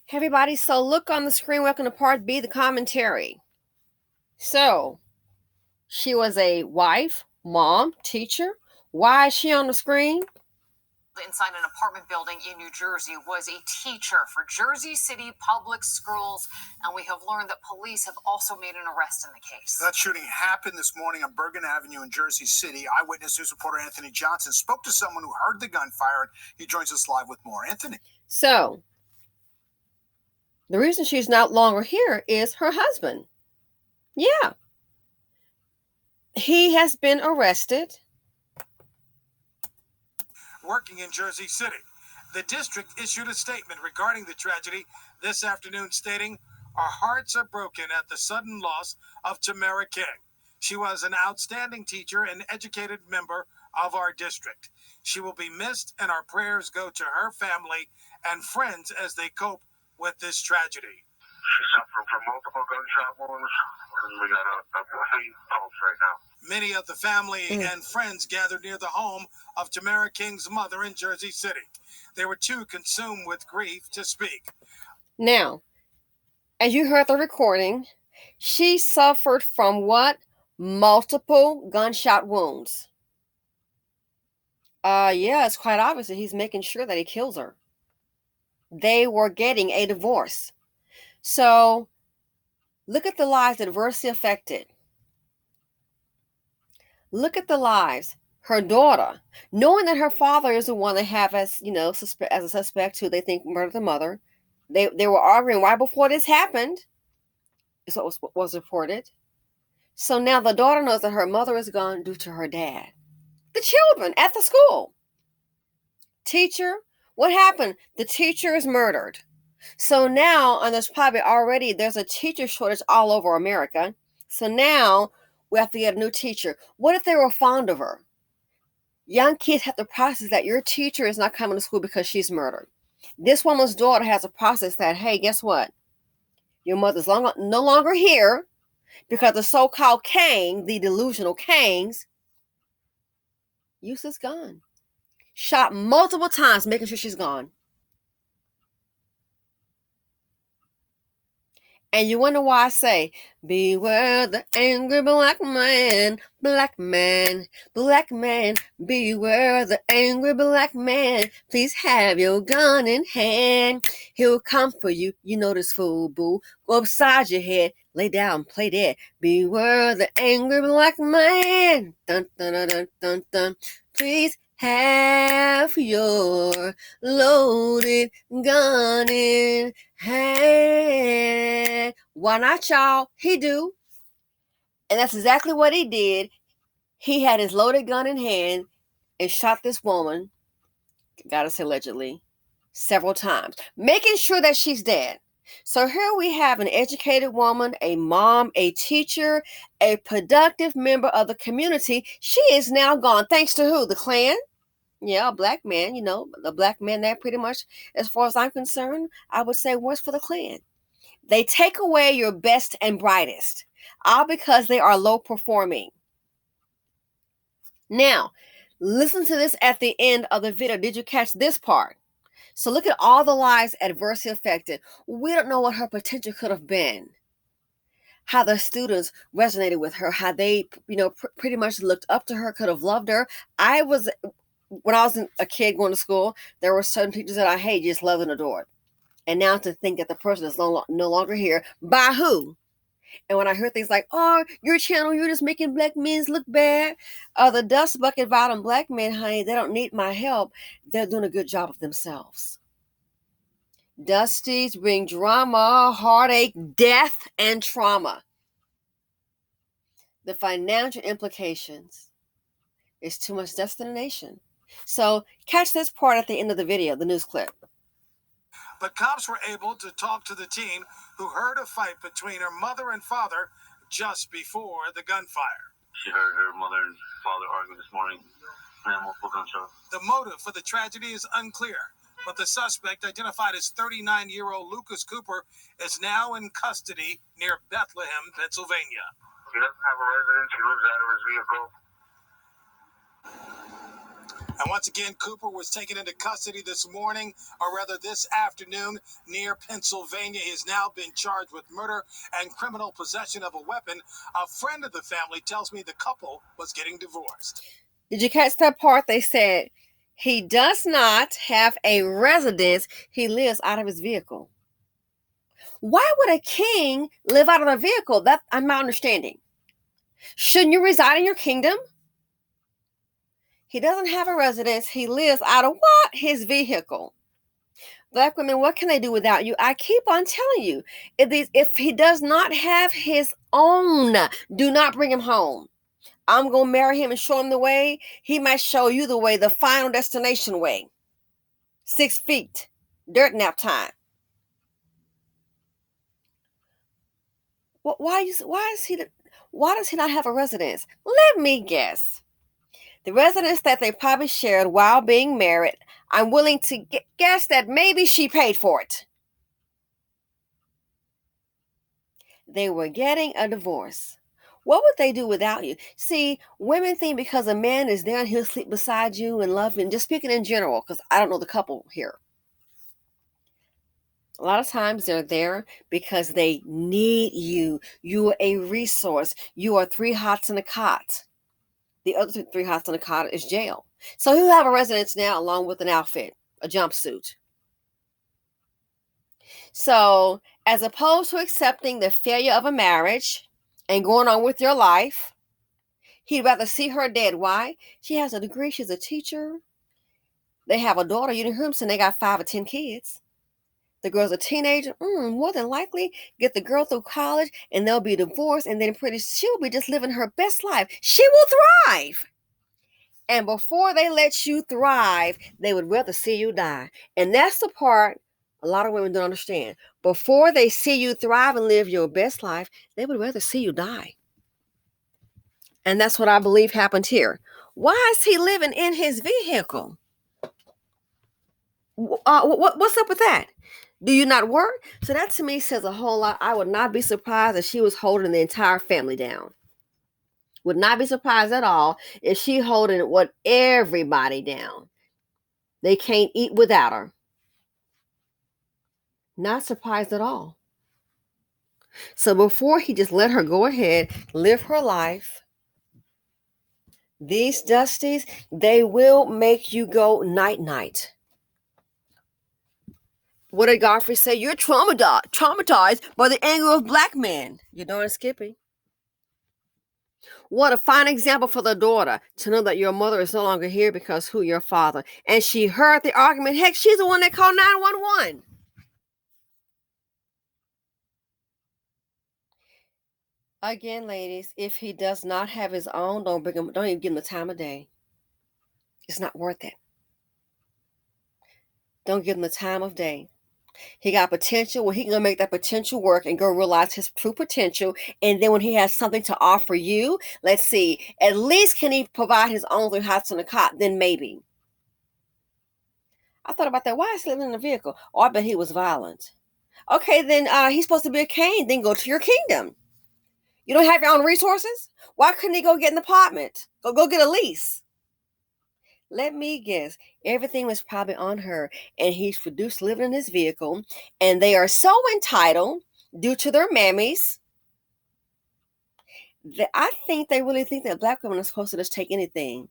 Hey everybody, so look on the screen. Welcome to part B, the commentary. So, she was a wife, mom, teacher. Why is she on the screen? Inside an apartment building in New Jersey was a teacher for Jersey City Public Schools, and we have learned that police have also made an arrest in the case. That shooting happened this morning on Bergen Avenue in Jersey City. Eyewitness News reporter Anthony Johnson spoke to someone who heard the gunfire, and he joins us live with more. Anthony. So, the reason she's not longer here is her husband. Yeah. He has been arrested. Working in Jersey City. The district issued a statement regarding the tragedy this afternoon stating, "Our hearts are broken at the sudden loss of Tamara King. She was an outstanding teacher and educated member of our district. She will be missed, and our prayers go to her family and friends as they cope with this tragedy." She's suffering from multiple gunshot wounds, and we got a heavy pulse right now. Many of the family and friends gathered near the home of Tamara King's mother in Jersey City. They were too consumed with grief to speak. Now, as you heard the recording, she suffered from what? Multiple gunshot wounds. Yeah, it's quite obvious that he's making sure that he kills her. They were getting a divorce. So, look at the lives adversely affected. Look at the lives. Her daughter, knowing that her father is the one they have as, as a suspect who they think murdered the mother. They were arguing right before this happened, is what was reported. So now the daughter knows that her mother is gone due to her dad. The children at the school. Teacher, what happened? The teacher is murdered. So now, and there's a teacher shortage all over America. So now we have to get a new teacher. What if they were fond of her? Young kids have to process that your teacher is not coming to school because she's murdered. This woman's daughter has to process that, hey, guess what? Your mother's no longer here because the so-called Kang, the delusional Kangs, used this gun. Shot multiple times, making sure she's gone. And you wonder why I say, beware the angry black man, black man, black man, beware the angry black man. Please have your gun in hand. He'll come for you. You know this fool, boo. Go upside your head, lay down, play dead. Beware the angry black man. Dun, dun, dun, dun, dun, dun. Please have your loaded gun in hand. Why not, y'all? He do. And that's exactly what he did. He had his loaded gun in hand and shot this woman, gotta say allegedly, several times, making sure that she's dead. So here we have an educated woman, a mom, a teacher, a productive member of the community. She is now gone. Thanks to who? The Klan? Yeah, a black man, the black man that pretty much, as far as I'm concerned, I would say works for the Klan. They take away your best and brightest, all because they are low performing. Now, listen to this at the end of the video. Did you catch this part? So look at all the lives adversely affected. We don't know what her potential could have been. How the students resonated with her, how they, pretty much looked up to her, could have loved her. When I was a kid going to school, there were certain teachers that I hated, just loved and adored. And now to think that the person is no longer here, by who? And when I heard things like, "Oh, your channel, you're just making black men look bad," the dust bucket bottom black men, honey, they don't need my help. They're doing a good job of themselves. Dusties bring drama, heartache, death, and trauma. The financial implications is too much destination. So catch this part at the end of the video, the news clip. But cops were able to talk to the teen who heard a fight between her mother and father just before the gunfire. She heard her mother and father argue this morning. Multiple gunshots. The motive for the tragedy is unclear, but the suspect, identified as 39-year-old Lucas Cooper, is now in custody near Bethlehem, Pennsylvania. He doesn't have a residence. He lives out of his vehicle. And once again, Cooper was taken into custody this morning, or rather this afternoon, near Pennsylvania. He has now been charged with murder and criminal possession of a weapon. A friend of the family tells me the couple was getting divorced. Did you catch that part? They said he does not have a residence. He lives out of his vehicle. Why would a king live out of a vehicle? That I'm not understanding. Shouldn't you reside in your kingdom? He doesn't have a residence. He lives out of what? His vehicle. Black women, what can they do without you? I keep on telling you, if he does not have his own, do not bring him home. I'm going to marry him and show him the way. He might show you the way, the final destination way. 6 feet, dirt nap time. Why does he not have a residence? Let me guess. The residence that they probably shared while being married, I'm willing to guess that maybe she paid for it. They were getting a divorce. What would they do without you? See, women think because a man is there and he'll sleep beside you and love you, and just speaking in general, because I don't know the couple here. A lot of times they're there because they need you. You are a resource. You are 3 hots in a cot. The other 3 hots in a cot is jail. So he'll have a residence now along with an outfit, a jumpsuit. So as opposed to accepting the failure of a marriage and going on with your life, he'd rather see her dead. Why? She has a degree. She's a teacher. They have a daughter. You didn't hear him saying they got 5 or 10 kids. The girl's a teenager. More than likely, get the girl through college and they'll be divorced, and then she'll be just living her best life. She will thrive. And before they let you thrive, they would rather see you die. And that's the part a lot of women don't understand. Before they see you thrive and live your best life, they would rather see you die. And that's what I believe happened here. Why is he living in his vehicle? What's up with that? Do you not work? So that to me says a whole lot. I would not be surprised if she was holding the entire family down. Would not be surprised at all if she holding what everybody down. They can't eat without her. Not surprised at all. So before he just let her go ahead, live her life, these Dusties, they will make you go night-night. What did Godfrey say? You're traumatized by the anger of black men. You darn Skippy. What a fine example for the daughter to know that your mother is no longer here because who? Your father. And she heard the argument. Heck, she's the one that called 911. Again, ladies, if he does not have his own, don't even give him the time of day. It's not worth it. Don't give him the time of day. He got potential. Well, he can go make that potential work and go realize his true potential. And then when he has something to offer you, let's see, at least can he provide his own 3 hots in a cot? Then maybe. I thought about that. Why is he living in a vehicle? Oh, I bet he was violent. Okay, then he's supposed to be a king. Then go to your kingdom. You don't have your own resources? Why couldn't he go get an apartment? Go get a lease. Let me guess. Everything was probably on her, and he's produced living in his vehicle, and they are so entitled due to their mammies that I think they really think that black women are supposed to just take anything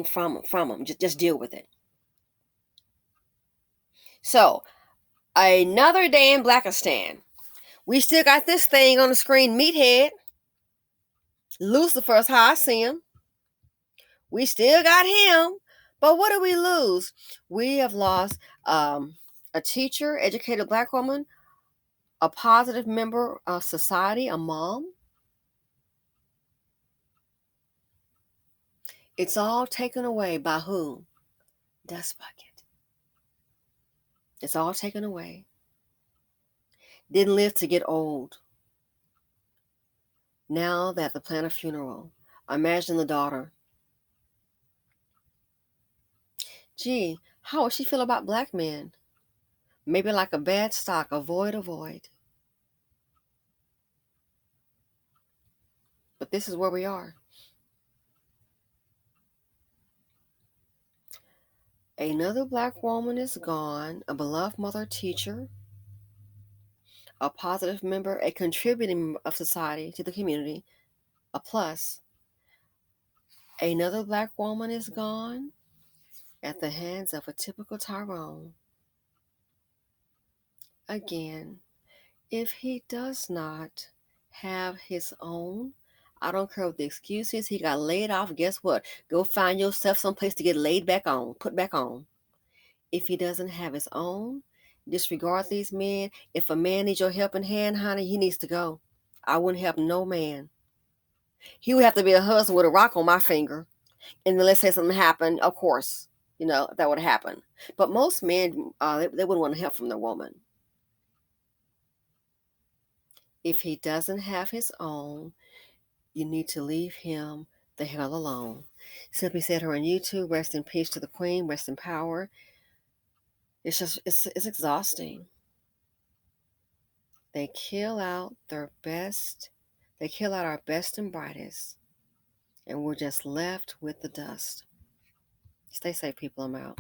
from them. Just deal with it. So, another day in Blackistan. We still got this thing on the screen, Meathead. Lucifer's how I see him. We still got him. But what do we lose? We have lost a teacher, educated black woman, a positive member of society, a mom. It's all taken away by who? Dust Bucket. It's all taken away. Didn't live to get old. Now they have to plan a funeral. Imagine the daughter. Gee, how would she feel about black men? Maybe like a bad stock, avoid. But this is where we are. Another black woman is gone, a beloved mother, teacher, a positive member, a contributing member of society to the community, a plus. Another black woman is gone at the hands of a typical Tyrone. Again, if he does not have his own, I don't care what the excuse is, he got laid off. Guess what? Go find yourself someplace to get laid back on, put back on. If he doesn't have his own, disregard these men. If a man needs your helping hand, honey, he needs to go. I wouldn't help no man. He would have to be a husband with a rock on my finger. And then let's say something happened, of course, that would happen. But most men, they wouldn't want help from their woman. If he doesn't have his own, you need to leave him the hell alone. Simply said her on YouTube. Rest in peace to the queen. Rest in power. It's exhausting. They kill out their best. They kill out our best and brightest. And we're just left with the dust. Stay safe, people. I'm out.